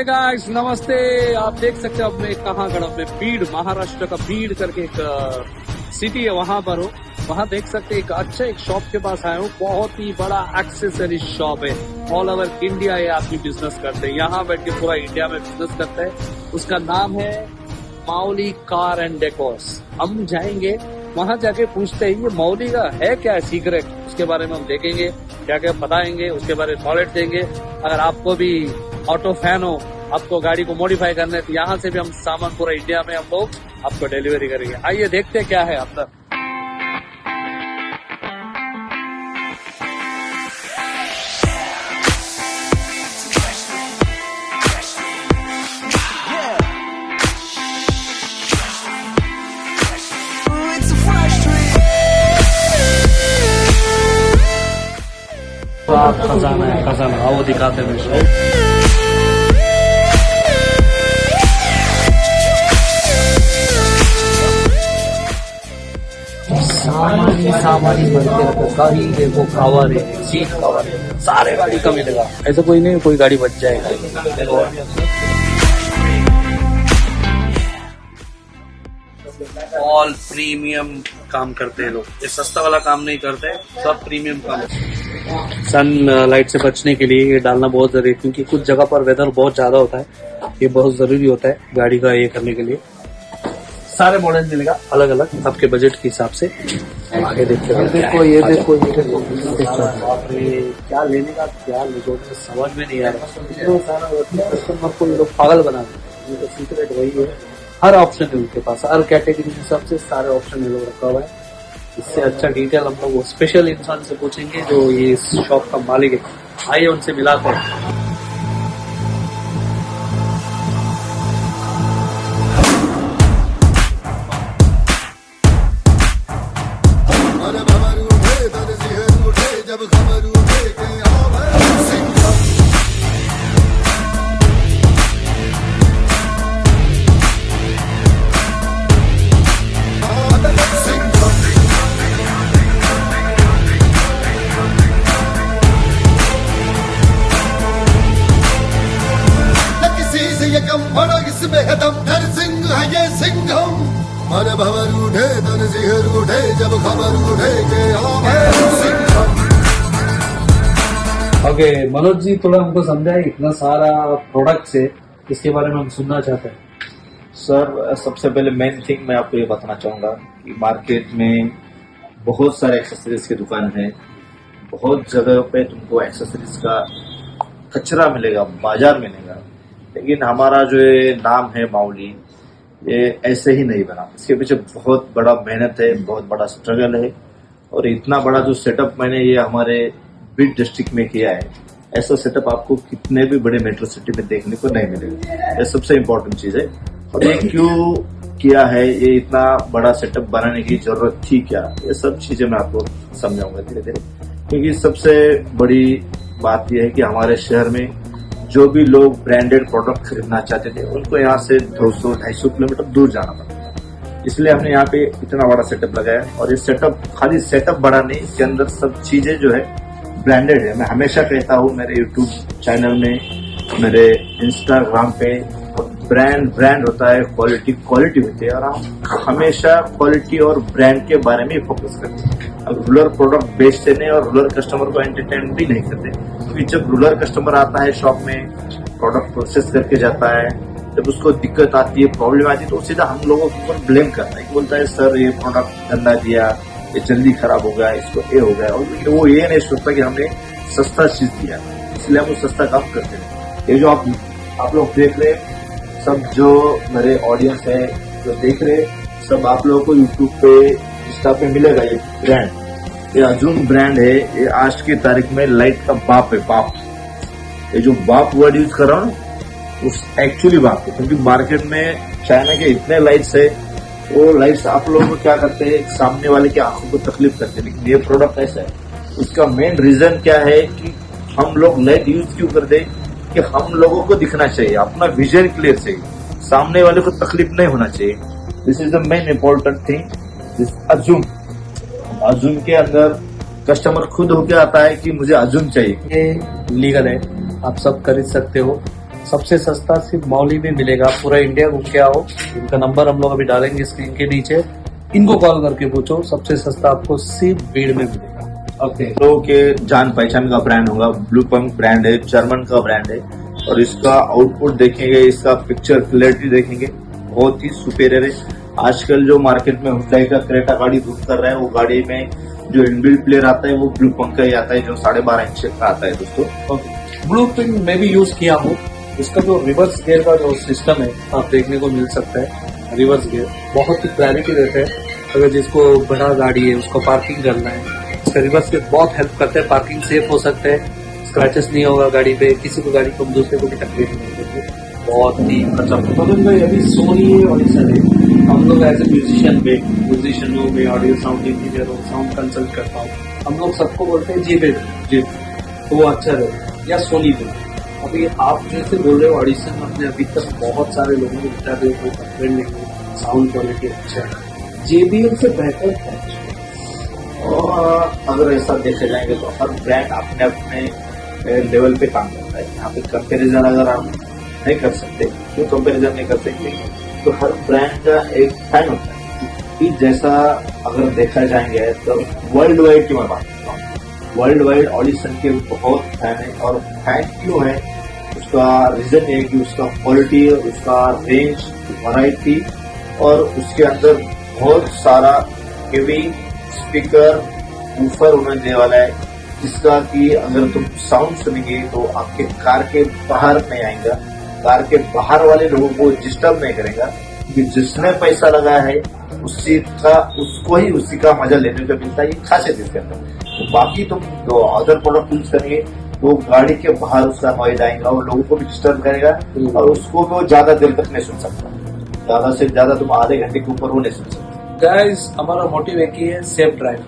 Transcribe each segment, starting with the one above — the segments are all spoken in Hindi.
हे गाइस नमस्ते। आप देख सकते हो अब मैं कहाँ खड़ा हूँ, बीड़, महाराष्ट्र का बीड़ करके एक सिटी है, वहां पर हूँ। वहां देख सकते हैं एक शॉप के पास आया हूँ। बहुत ही बड़ा एक्सेसरी शॉप है, ऑल ओवर इंडिया ये आदमी बिजनेस करते हैं। यहाँ बैठ के पूरा इंडिया में बिजनेस करते हैं। उसका नाम है माउली कार एंड डेकोर्स। हम जाएंगे वहां जाके पूछते हैं ये मौली का है क्या सीक्रेट, उसके बारे में हम देखेंगे, क्या क्या बताएंगे, उसके बारे में नॉलेज देंगे। अगर आपको भी ऑटो फैन हो, आपको गाड़ी को मॉडिफाई करना है, तो यहाँ से भी हम सामान पूरा इंडिया में हम लोग आपको डिलीवरी करेंगे। आइए देखते हैं क्या है अंदर। खजाना है, खजाना वो दिखाते हैं। सामानी बनते रखो, गाड़ी देखो, कवर है, सीट कवर है, सारे गाड़ी का मिलेगा। ऐसा कोई नहीं कोई गाड़ी बच जाएगा। ऑल प्रीमियम काम करते हैं लोग, ये सस्ता वाला काम नहीं करते, सब प्रीमियम काम। सन लाइट से बचने के लिए ये डालना बहुत जरूरी है, क्योंकि कुछ जगह पर वेदर बहुत ज्यादा होता है। ये बहुत जरूरी होता है गाड़ी का ये करने के लिए। सारे मॉडल मिलेगा अलग अलग आपके बजट के हिसाब से। आगे देखते हैं। देखो ये देखो क्या लेने का, क्या लोगों समझ में नहीं आ रहा। कस्टमर को ये लोग पागल बना रहे। सीक्रेट वही है, हर ऑप्शन है उनके पास, हर कैटेगरी में सबसे सारे ऑप्शन ये लोग रखा हुआ है। इससे अच्छा डिटेल हम लोग वो स्पेशल इंसान से पूछेंगे जो ये शॉप का मालिक है। आइए उनसे मिलाते हैं। मन भंवर उठे तन सिहर उठे जब खबर उठे के ओके मनोज जी, थोड़ा हमको समझाए, इतना सारा प्रोडक्ट्स है, इसके बारे में हम सुनना चाहते हैं। सर, सबसे पहले मेन थिंग मैं आपको ये बताना चाहूँगा कि मार्केट में बहुत सारे एक्सेसरीज की दुकान है। बहुत जगह पे तुमको एक्सेसरीज का कचरा मिलेगा, बाजार मिलेगा, लेकिन हमारा जो ये नाम है माउली, ये ऐसे ही नहीं बना। इसके पीछे बहुत बड़ा मेहनत है, बहुत बड़ा स्ट्रगल है। और इतना बड़ा जो सेटअप मैंने ये हमारे बीड डिस्ट्रिक्ट में किया है, ऐसा सेटअप आपको कितने भी बड़े मेट्रो सिटी में देखने को नहीं मिलेगा। ये सबसे इम्पोर्टेंट चीज है। और ये क्यों किया है, ये इतना बड़ा सेटअप बनाने की जरूरत थी क्या, ये सब चीजें मैं आपको समझाऊंगा धीरे धीरे। क्योंकि सबसे बड़ी बात यह है कि हमारे शहर में जो भी लोग ब्रांडेड प्रोडक्ट खरीदना चाहते थे, उनको यहाँ से 200-250 किलोमीटर दूर जाना पड़ता। इसलिए हमने यहाँ पे इतना बड़ा सेटअप लगाया। और ये सेटअप खाली सेटअप बड़ा नहीं, इसके अंदर सब चीजें जो है ब्रांडेड है। मैं हमेशा कहता हूँ मेरे यूट्यूब चैनल में, मेरे इंस्टाग्राम पे, ब्रांड होता है, क्वालिटी होती है। और हम हमेशा क्वालिटी और ब्रांड के बारे में फोकस करते हैं। अब रूरल प्रोडक्ट बेचते नहीं और रूरल कस्टमर को एंटरटेन भी नहीं करते, क्योंकि जब रूरल कस्टमर आता है शॉप में, प्रोडक्ट प्रोसेस करके जाता है, जब उसको दिक्कत आती है, प्रॉब्लम आती है, तो सीधा हम लोगों के ऊपर ब्लेम करता है। बोलता है सर ये प्रोडक्ट गंदा दिया, ये जल्दी खराब हो गया, इसको ये हो गया। और वो ये नहीं सोचता कि हमने सस्ता चीज दिया, इसलिए हम वो सस्ता काम करते हैं। ये जो आप लोग देख रहे सब, जो मेरे ऑडियंस है जो देख रहे, सब आप लोगों को यूट्यूब पे, इंस्टा पे मिलेगा ये ब्रांड। ये अर्जुन ब्रांड है। ये आज की तारीख में लाइट का बाप है, बाप। ये जो बाप वर्ड यूज कर रहा हूँ, उस एक्चुअली बाप है। क्योंकि मार्केट में चाइना के इतने लाइट्स है, वो लाइट्स आप लोगों को क्या करते हैं, सामने वाले की आंखों को तकलीफ करते हैं। लेकिन ये प्रोडक्ट ऐसा है। उसका मेन रीजन क्या है कि हम लोग लाइट यूज क्यों करते हैं, कि हम लोगों को दिखना चाहिए, अपना विजन क्लियर चाहिए, सामने वाले को तकलीफ नहीं होना चाहिए। This is the main important thing. This अजूम के अंदर कस्टमर खुद होके आता है कि मुझे अजूम चाहिए। ये लीगल है, आप सब खरीद सकते हो। सबसे सस्ता सिर्फ मौली में मिलेगा। पूरा इंडिया घूम के आओ, इनका नंबर हम लोग अभी डालेंगे स्क्रीन के नीचे, इनको कॉल करके पूछो, सबसे सस्ता आपको सिर्फ बीड़ में मिलेगा। ओके, लोगों के जान पहचान का ब्रांड होगा, ब्लू पंप ब्रांड है, जर्मन का ब्रांड है, और इसका आउटपुट देखेंगे, इसका पिक्चर क्लैरिटी देखेंगे, बहुत ही सुपेरियर है। आजकल जो मार्केट में हुंडई का क्रेटा गाड़ी रूट कर रहा है, वो गाड़ी में जो इनबिल्ट प्लेयर आता है वो ब्लू पंप का ही आता है, जो 12.5 इंच का आता है दोस्तों। ब्लू पिंक में भी यूज किया हूँ। इसका जो रिवर्स गियर का जो सिस्टम है आप देखने को मिल सकता है। रिवर्स गियर बहुत ही क्लैरिटी देता है। अगर जिसको बड़ा गाड़ी है उसको पार्किंग करना है, इसका रिवर्स गियर बहुत हेल्प करता है। पार्किंग सेफ हो सकता है, स्क्रैचेस नहीं होगा गाड़ी पे, किसी को गाड़ी को दूसरे को भी तकलीफ नहीं होगी। बहुत ही मतलब भाई अभी सोनी ऑडिशन है। हम लोग एज ए म्यूजिशियन हो, मैं ऑडियो साउंड इंजीनियर हूँ, साउंड कंसल्ट करता हूँ। हम लोग सबको बोलते हैं जी तो वो अच्छा रहे या सोनी पे। अभी आप जैसे बोल रहे हो ऑडिशन अपने अभी तक बहुत सारे लोगों को बता दे, कोई कंप्लेंट नहीं, साउंड क्वालिटी अच्छा है, JBL से बेहतर है। और अगर ऐसा देखे जाएंगे तो हर ब्रांड अपने अपने लेवल पे काम करता है। यहाँ पे कंपैरिजन अगर आप नहीं कर सकते, क्यों कंपैरिजन नहीं कर सकते, तो हर ब्रांड का एक फैन होता है कि जैसा अगर देखा जाएंगे तो वर्ल्ड वाइड की मैं बात करता हूँ, वर्ल्ड वाइड ऑडिशन के बहुत फैन है। और फैन क्यों है, उसका रीजन ये है कि उसका क्वालिटी, उसका रेंज, वैरायटी, और उसके अंदर बहुत सारा हेवी स्पीकर ऊपर उन्होंने देने वाला है, जिसका कि अगर तुम साउंड सुनेंगे तो आपके कार के बाहर नहीं आएगा, कार के बाहर वाले लोगों को डिस्टर्ब नहीं करेगा, क्योंकि जिसने पैसा लगाया है उसको ही उसी का मजा लेने को मिलता है। ये खासियत इसके अंदर। तो बाकी तुम जो अदर प्रोडक्ट यूज करेंगे तो गाड़ी के बाहर उसका नॉइज आएगा और लोगों को भी डिस्टर्ब करेगा, और उसको वो ज्यादा देर तक नहीं सुन सकता। ज्यादा से ज्यादा तुम आधे घंटे के ऊपर वो नहीं सुन सकते। गाइस हमारा मोटिव एक ही है, सेफ ड्राइव।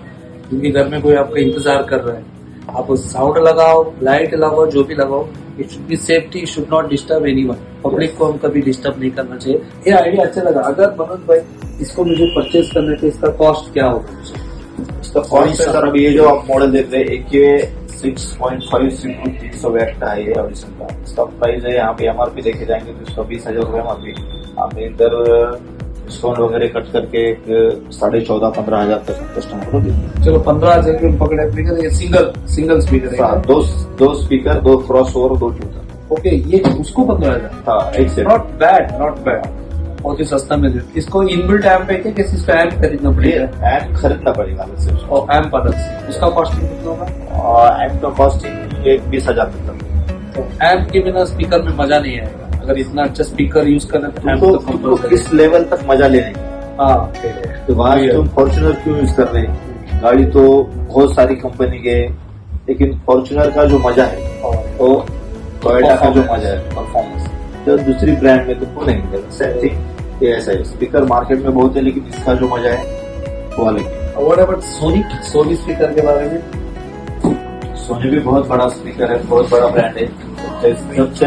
क्योंकि घर में कोई आपका इंतजार कर रहा है, आप साउंड लगाओ, लाइट लगाओ, जो भी लगाओ, it should be safety, should not disturb anyone. Public को हम कभी डिस्टर्ब नहीं करना चाहिए। ये आइडिया अच्छा लगा। अगर मनोज भाई इसको मुझे परचेज करने के इसका कॉस्ट क्या होगा? इसका कॉस्ट सर, अभी ये जो आप मॉडल देख रहे हैं, एक ये 6.5 300 वैट का है ये ऑडिशन का। इसका प्राइस है, यहाँ पे MRP देखे जाएंगे तो इसका 20,000 रुपये MRP। आपने इधर डिस्काउंट वगैरह कट करके 14,500-15,000 तक कस्टमर को दे। चलो 15,000 के पकड़े स्पीकर, ये सिंगल स्पीकर है। दो speaker, 2 cross over, 2 tutor. Okay, ये उसको 15,000। हाँ, एक से नॉट बैड, बहुत ही सस्ता में दे। इसको इनबिल्ट एम्प है क्या, किसी का एम्प खरीदना पड़ेगा? एम्प खरीदना पड़ेगा अलग से, और एम्प अलग से। उसका कॉस्टिंग कितना होगा? एम्प का कॉस्टिंग 20,000 तक। तो एम्प के बिना स्पीकर में मजा नहीं आएगा। अगर इतना अच्छा स्पीकर यूज करना तो किस लेवल तक मजा लेने। हाँ, तो वहाँ तुम फॉर्च्यूनर क्यों यूज कर रहे हैं? गाड़ी तो बहुत सारी कंपनी के, लेकिन फॉर्च्यूनर का जो मजा है तो टोयोटा का जो मजा है परफॉर्मेंस, तो दूसरी ब्रांड में तुमको नहीं मिलेगा। सेम थिंग ये ऐसा है। स्पीकर मार्केट में बहुत है, लेकिन इसका जो मजा है वो अलग है। व्हाट अबाउट सोनी स्पीकर के बारे में? सोनी भी बहुत बड़ा स्पीकर है, बहुत बड़ा ब्रांड है। जब से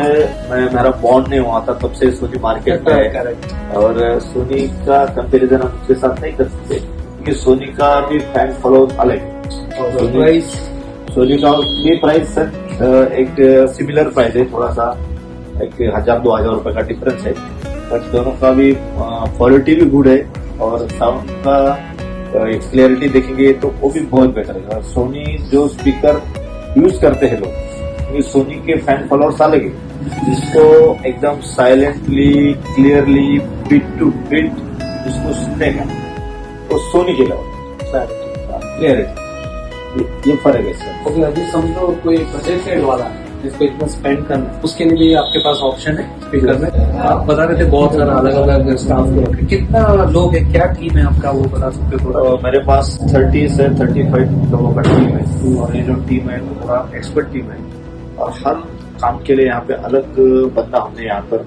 मेरा बॉन्ड नहीं हुआ था तब से सोनी मार्केट में है, और सोनी का कंपैरिजन हम उसके साथ नहीं कर सकते, क्योंकि सोनी का भी फैन फॉलो अलग है। सोनी का ये प्राइस सर एक सिमिलर प्राइस है, थोड़ा सा 1,000-2,000 रुपए का डिफरेंस है, बट दोनों का भी क्वालिटी भी गुड है, और साउंड का क्लियरिटी देखेंगे तो वो भी बहुत बेटर है। सोनी जो स्पीकर यूज करते हैं लोग, सोनी के फैन फॉलोअर्स अलग है, जिसको एकदम silently, clearly, bit two bit जिसको सुनेगा वो सोनी के लेवल क्लियरिटी, ये फर्क है सर। ओके, अभी समझो कोई बजट वाला जिसको इतना स्पेंड करना है, उसके लिए भी आपके पास ऑप्शन है स्पीकर में। आप बता रहे थे बहुत सारा अलग अलग स्टाफ को रखे, कितना लोग है, क्या टीम है आपका, वो बता सकते हो? मेरे पास 30 से 35 लोगों का टीम है, और ये जो टीम है वो थोड़ा एक्सपर्ट टीम है, और हर काम के लिए यहाँ पे अलग बंदा हमने यहाँ पर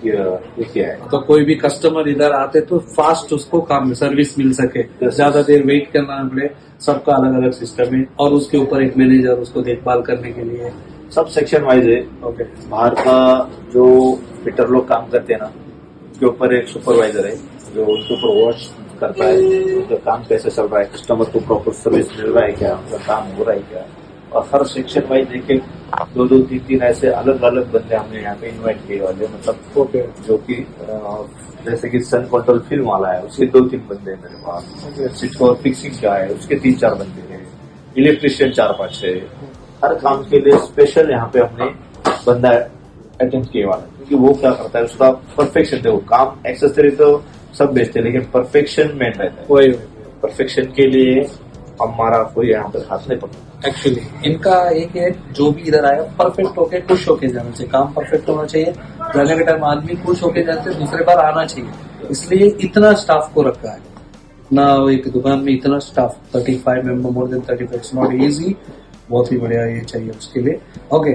किया है। तो कोई भी कस्टमर इधर आते तो फास्ट उसको काम सर्विस मिल सके, ज्यादा देर वेट करना न पड़े। सबका अलग अलग सिस्टम है, और उसके ऊपर एक मैनेजर उसको देखभाल करने के लिए। सब सेक्शन वाइज है। ओके, बाहर का जो फिटर लोग काम करते हैं ना, उसके ऊपर एक सुपरवाइजर है जो उनके ऊपर वॉच करता है, उनका काम कैसे चल रहा है, कस्टमर को प्रॉपर सर्विस मिल रहा है क्या, उनका काम हो रहा है क्या। और हर सेक्शन वाइज देखे दो दो तीन तीन ऐसे अलग अलग बंदे हमने यहाँ पे इन्वाइट किए वाले, मतलब ओके जो कि जैसे कि सन कंट्रोल फिल्म वाला है उसके 2-3 बंदे हैं मेरे पास, सीट कवर फिक्सिंग का है उसके 3-4 बंदे हैं, इलेक्ट्रिशियन 4-5 है। हर काम के लिए स्पेशल यहाँ पे हमने बंदा अटेंड किए वाला है, क्योंकि वो क्या करता है उसका परफेक्शन, देखो काम एक्सेसरी तो सब बेचते हैं लेकिन परफेक्शन मेन रहता है। वही परफेक्शन के लिए हमारा कोई यहाँ पर हाथ नहीं पकड़ता। एक्चुअली इनका एक है, जो भी इधर आया परफेक्ट होके खुश होके जाना चाहिए, काम परफेक्ट होना चाहिए, जाने के टाइम आदमी खुश होके जाते हैं, दूसरे बार आना चाहिए, इसलिए इतना स्टाफ को रखा है ना। एक दुकान में इतना staff 35 member, more than 35, it's not easy, बहुत ही बढ़िया ये चाहिए उसके लिए। ओके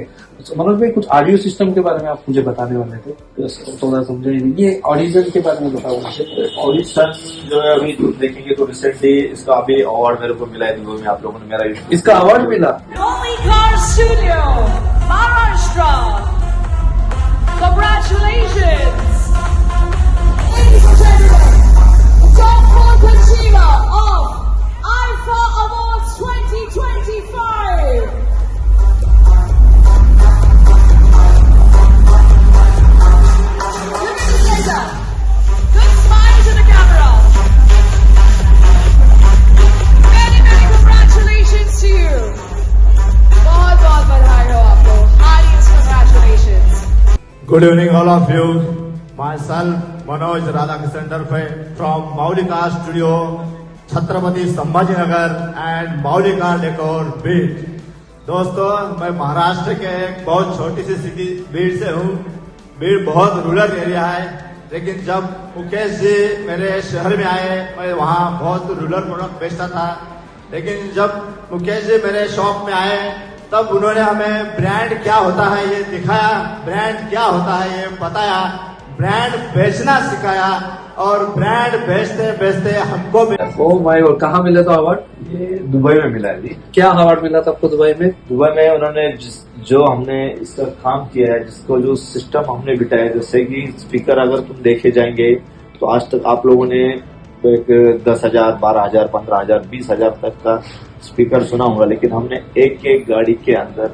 मनोज भाई, कुछ ऑडियो सिस्टम के बारे में आप मुझे बताने वाले थे, तो थोड़ा समझे नहीं, ये ऑडिशन के बारे में बताओ मुझे। ऑडिशन जो है अभी तुम देखेंगे तो रिसेंटली इसका अभी अवार्ड मेरे को मिला है दुबई में, आप लोगों ने मेरा इसका अवार्ड मिला। Only Car Studio, Maharashtra. Congratulations. Ladies and gentlemen, top 4 achiever of IFA Awards 2025. Good together. Good smile to the camera. Many, many congratulations to you. बहुत बहुत बधाई हो आपको. Highest congratulations. Good evening, all of you. Myself, Manoj Radhakrishnan Darfe from Maulika Studio, Chhatrapati Sambhajinagar and Maulika Decor, Beed. दोस्तों, मैं महाराष्ट्र के एक बहुत छोटी सी सिटी बीड से हूँ। बीड बहुत रूरल एरिया है, लेकिन जब मुकेश जी मेरे शहर में आए, मैं वहाँ बहुत रूरल प्रोडक्ट बेचता था, लेकिन जब मुकेश जी मेरे शॉप में आए तब उन्होंने हमें ब्रांड क्या होता है ये दिखाया, ब्रांड क्या होता है ये बताया, ब्रांड बेचना सिखाया और ब्रांड बेचते बेचते हमको भी। ओ भाई, और कहाँ मिला था अवार्ड? ये दुबई में मिला है जी। क्या अवार्ड मिला था आपको दुबई में? दुबई में उन्होंने जो हमने इसका काम किया है, जिसको जो सिस्टम हमने बिठाया, जैसे कि स्पीकर अगर तुम देखे जाएंगे तो आज तक आप लोगों ने 10,000, 12,000, 15,000, 20,000 तक का स्पीकर सुना होगा, लेकिन हमने एक एक गाड़ी के अंदर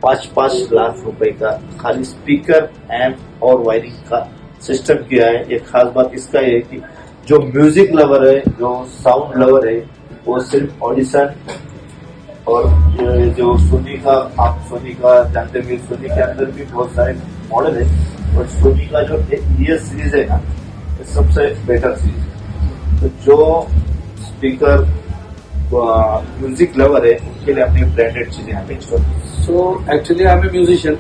5-5 लाख रुपए का खाली स्पीकर, एम्प और वायरिंग का सिस्टम किया है। एक खास बात इसका है कि जो म्यूजिक लवर है, जो साउंड लवर है, वो सिर्फ ऑडिशन और जो सोनी का, आप सोनी का जानते होंगे, सोनी के अंदर भी बहुत सारे मॉडल है, और सोनी का जो ये सीरीज है ना, सबसे बेटर सीरीज है। तो जो स्पीकर म्यूजिक लवर है उनके लिए अपनी ब्रांडेड चीजें यहाँ पे इंस्टॉल की। So actually I am a musician,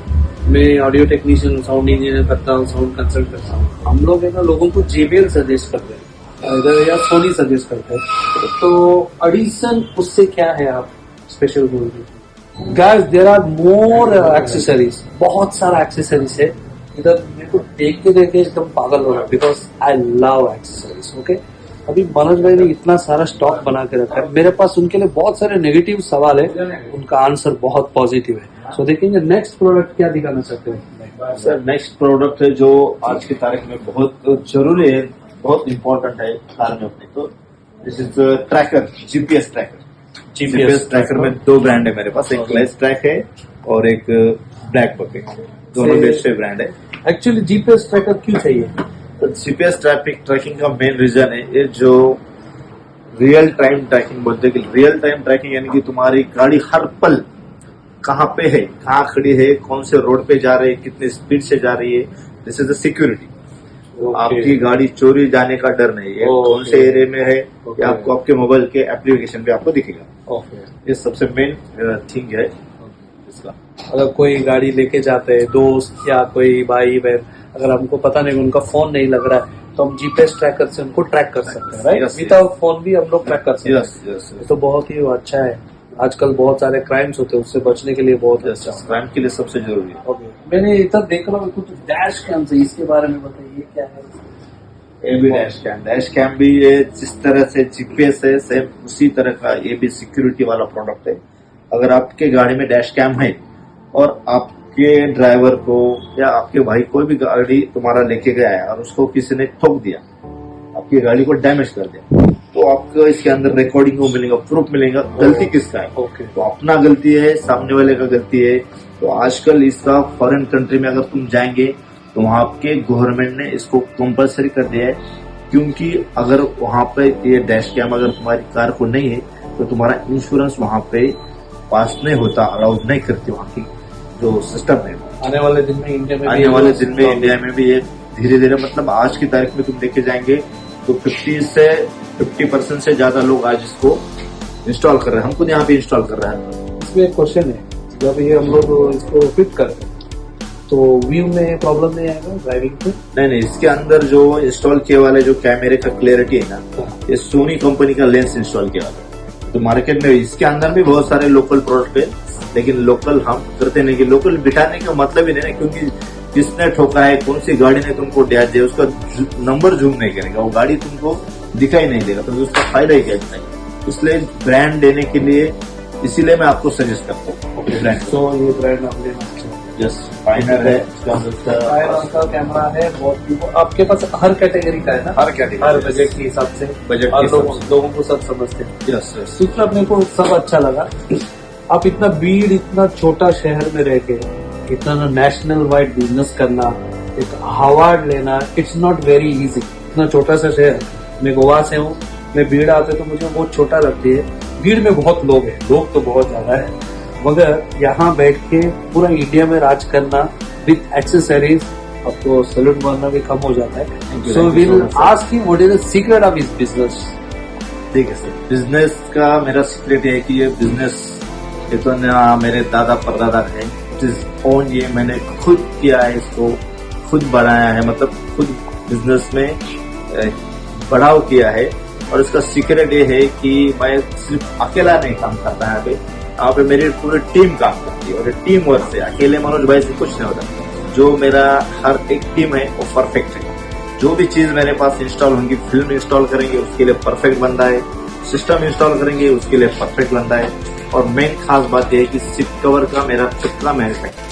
मैं ऑडियो टेक्नीशियन, साउंड इंजीनियर करता हूँ, साउंड कंसल्ट करता हूँ। हम लोग है ना लोगों को JBL सजेस्ट करते हैं इधर या सोनी सजेस्ट करते हैं, तो ऑडिशन उससे क्या है आप स्पेशल बोलते? Guys, there are more accessories, बहुत सारा एक्सेसरीज है इधर। मेरे को देखते देखते एकदम पागल हो रहा है, because I love accessories. Okay, अभी मनोज भाई ने इतना सारा स्टॉक बना के रखा है मेरे पास, उनके लिए बहुत सारे नेगेटिव सवाल है, उनका आंसर बहुत पॉजिटिव है। सो देखेंगे नेक्स्ट प्रोडक्ट क्या दिखाना चाहते हैं सर। नेक्स्ट प्रोडक्ट है जो आज की तारीख में बहुत जरूरी है, बहुत इंपॉर्टेंट है कार में अपने, तो this is tracker, GPS tracker. GPS tracker में 2 ब्रांड है मेरे पास, एक क्लैश ट्रैक है और एक ब्लैक बकेट, दोनों बेस्ट ब्रांड है। एक्चुअली GPS ट्रैकर क्यों चाहिए? तो GPS ट्रैकिंग का मेन रीजन है ये, जो रियल टाइम ट्रैकिंग बोलते हैं, कि रियल टाइम ट्रैकिंग यानी कि तुम्हारी गाड़ी हर पल कहाँ पे है, कहाँ खड़ी है, कौन से रोड पे जा रही है, कितनी स्पीड से जा रही है। This is the security. आपकी गाड़ी चोरी जाने का डर नहीं है, कौन से एरिया में है, ये आपको आपके मोबाइल के एप्लीकेशन पे आपको दिखेगा। ये सबसे मेन थिंग है इसका। अगर कोई गाड़ी लेके जाते हैं, दोस्त या कोई भाई बहन, अगर हमको पता नहीं, उनका फोन नहीं लग रहा है, तो हम GPS ट्रैकर से उनको ट्रैक कर सकते हैं, राइट? विदाउट फोन भी हम लोग ट्रैक कर सकते हैं। यस, तो बहुत ही अच्छा है। आजकल बहुत सारे क्राइम्स होते हैं, उससे बचने के लिए बहुत अच्छा है। क्राइम के लिए सबसे जरूरी है। ओके, मैंने इधर देख रहा हूँ कुछ डैश कैम से, इसके बारे में बताइए क्या है? ये भी डैश कैम भी ये जिस तरह से GPS है, सेम उसी तरह का ये भी सिक्योरिटी वाला प्रोडक्ट है। अगर आपके गाड़ी में डैश कैम है और आपके ड्राइवर को या आपके भाई कोई भी गाड़ी तुम्हारा लेके गया है और उसको किसी ने ठोक दिया, आपकी गाड़ी को डैमेज कर दिया, तो आपको इसके अंदर रिकॉर्डिंग को मिलेगा, प्रूफ मिलेगा गलती किसका है। ओके, तो अपना गलती है, सामने वाले का गलती है, तो आजकल इसका फॉरेन कंट्री में अगर तुम जाएंगे तो वहाँ के गवर्नमेंट ने इसको कंपलसरी कर दिया है, क्योंकि अगर वहाँ पे ये डैश कैम अगर तुम्हारी कार को नहीं है तो तुम्हारा इंश्योरेंस वहाँ पे पास नहीं होता, अलाउड नहीं करती वहाँ की जो सिस्टम है। आने वाले दिन में इंडिया में इंडिया में भी ये धीरे धीरे, मतलब आज की तारीख में तुम देखे जाएंगे तो 50% से ज्यादा लोग आज इसको इंस्टॉल कर रहे हैं। हम खुद यहाँ पे इंस्टॉल कर रहे हैं। इसमें एक क्वेश्चन है, जब ये हम लोग इसको फिट करते हैं तो व्यू में प्रॉब्लम नहीं आएगा ड्राइविंग पे? नहीं, इसके अंदर जो इंस्टॉल किए वाले जो कैमरे का क्लियरिटी है ना, ये सोनी कंपनी का लेंस इंस्टॉल किया वाला है। तो मार्केट में इसके अंदर भी बहुत सारे लोकल प्रोडक्ट है, लेकिन लोकल हम करते नहीं। कि लोकल बिठाने का मतलब ही नहीं है, क्योंकि किसने ठोका है, कौन सी गाड़ी ने तुमको डैश दिया, उसका नंबर जूम नहीं करेगा, वो गाड़ी तुमको दिखाई नहीं देगा, तो उसका फायदा ही क्या नहीं। इसलिए ब्रांड देने के लिए, इसीलिए मैं आपको सजेस्ट करता हूँ ब्रांड। तो ये ब्रांड आप लेना चाहिए। यस, फाइनर है, का कैमरा है बहुत। आपके पास हर कैटेगरी का है ना? हर कैटेगरी, हर बजट के हिसाब से, बजट और लोगों को सब समझते हैं। यस। दूसरा अपने को सब अच्छा लगा, आप इतना भीड़, इतना छोटा शहर में रह के इतना नेशनल वाइड बिजनेस करना, एक अवार्ड लेना, इट्स नॉट वेरी इजी। इतना छोटा सा शहर, मैं गोवा से हूँ, मैं भीड़ आते तो मुझे बहुत छोटा लगती है। भीड़ में बहुत लोग हैं, लोग तो बहुत ज्यादा है, मगर यहाँ बैठ के पूरा इंडिया में राज करना विथ एक्सेसरीज, अब तो सैल्यूट मारना भी कम हो जाता है। So will ask you what is the secret of his business? ठीक है सर, बिजनेस का मेरा सीक्रेट है कि ये बिजनेस ये तो ना मेरे दादा परदादा है, ओन, ये मैंने खुद किया है, इसको खुद बनाया है, मतलब खुद बिजनेस में बढ़ाव किया है। और इसका सीक्रेट ये है कि मैं सिर्फ अकेला नहीं काम करता यहाँ पे मेरी पूरी टीम काम करती है, और टीम वर्क से अकेले मनोज भाई से कुछ नहीं होता। जो मेरा हर एक टीम है वो परफेक्ट है। जो भी चीज मेरे पास इंस्टॉल होंगी, फिल्म इंस्टॉल करेंगे उसके लिए परफेक्ट बंदा है, सिस्टम इंस्टॉल करेंगे उसके लिए परफेक्ट बंदा है, और मेन खास बात यह है कि सीट कवर का मेरा खुद का मैन्युफैक्चर।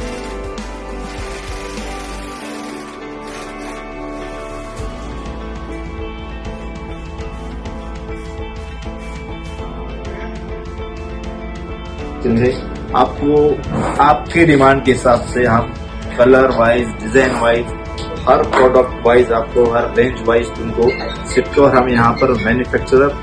आपको आपके डिमांड के हिसाब से हम कलर वाइज, डिजाइन वाइज, हर प्रोडक्ट वाइज, आपको हर रेंज वाइज तुमको सीट कवर हम यहाँ पर मैन्युफैक्चरर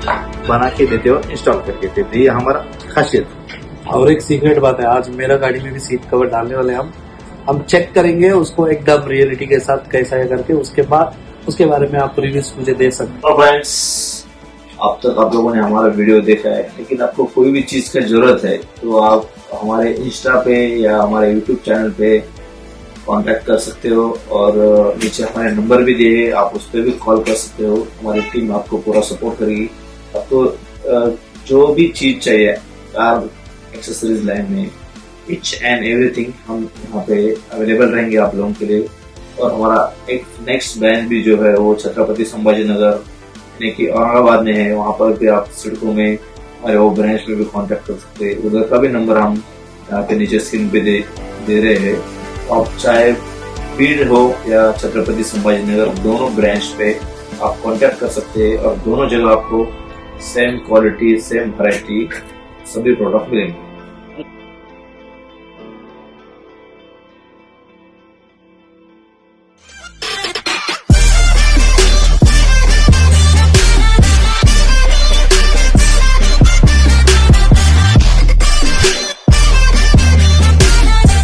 बना के देते हो, इंस्टॉल करके देते, ये हमारा खासियत। और एक सीक्रेट बात है, आज मेरा गाड़ी में भी सीट कवर डालने वाले हम चेक करेंगे उसको एकदम रियलिटी के साथ कैसा है करके, उसके बाद उसके बारे में आप रिव्यूज मुझे दे सकते हो। फ्रेंड्स, अब तक आप लोगों ने हमारा वीडियो देखा है, लेकिन आपको कोई भी चीज का जरूरत है तो आप हमारे इंस्टा पे या हमारे यूट्यूब चैनल पे कांटेक्ट कर सकते हो, और नीचे हमारे नंबर भी दिए, आप उस पर भी कॉल कर सकते हो। हमारी टीम आपको पूरा सपोर्ट करेगी। आपको जो भी चीज चाहिए कार एक्सेसरीज लाइन में, इच एंड एवरीथिंग हम यहाँ पे अवेलेबल रहेंगे आप लोगों के लिए। और हमारा एक नेक्स्ट ब्रांच भी जो है वो छत्रपति संभाजी नगर यानी कि औरंगाबाद में है, वहाँ पर भी आप सड़कों में हमारे वो ब्रांच में भी कांटेक्ट कर सकते हैं। उधर का भी नंबर हम यहाँ पे नीचे स्क्रीन पे दे रहे हैं। आप चाहे भीड़ हो या छत्रपति संभाजी नगर, दोनों ब्रांच पे आप कांटेक्ट कर सकते हैं, और दोनों जगह आपको सेम क्वालिटी, सेम वैरायटी, सभी प्रोडक्ट मिलेंगे।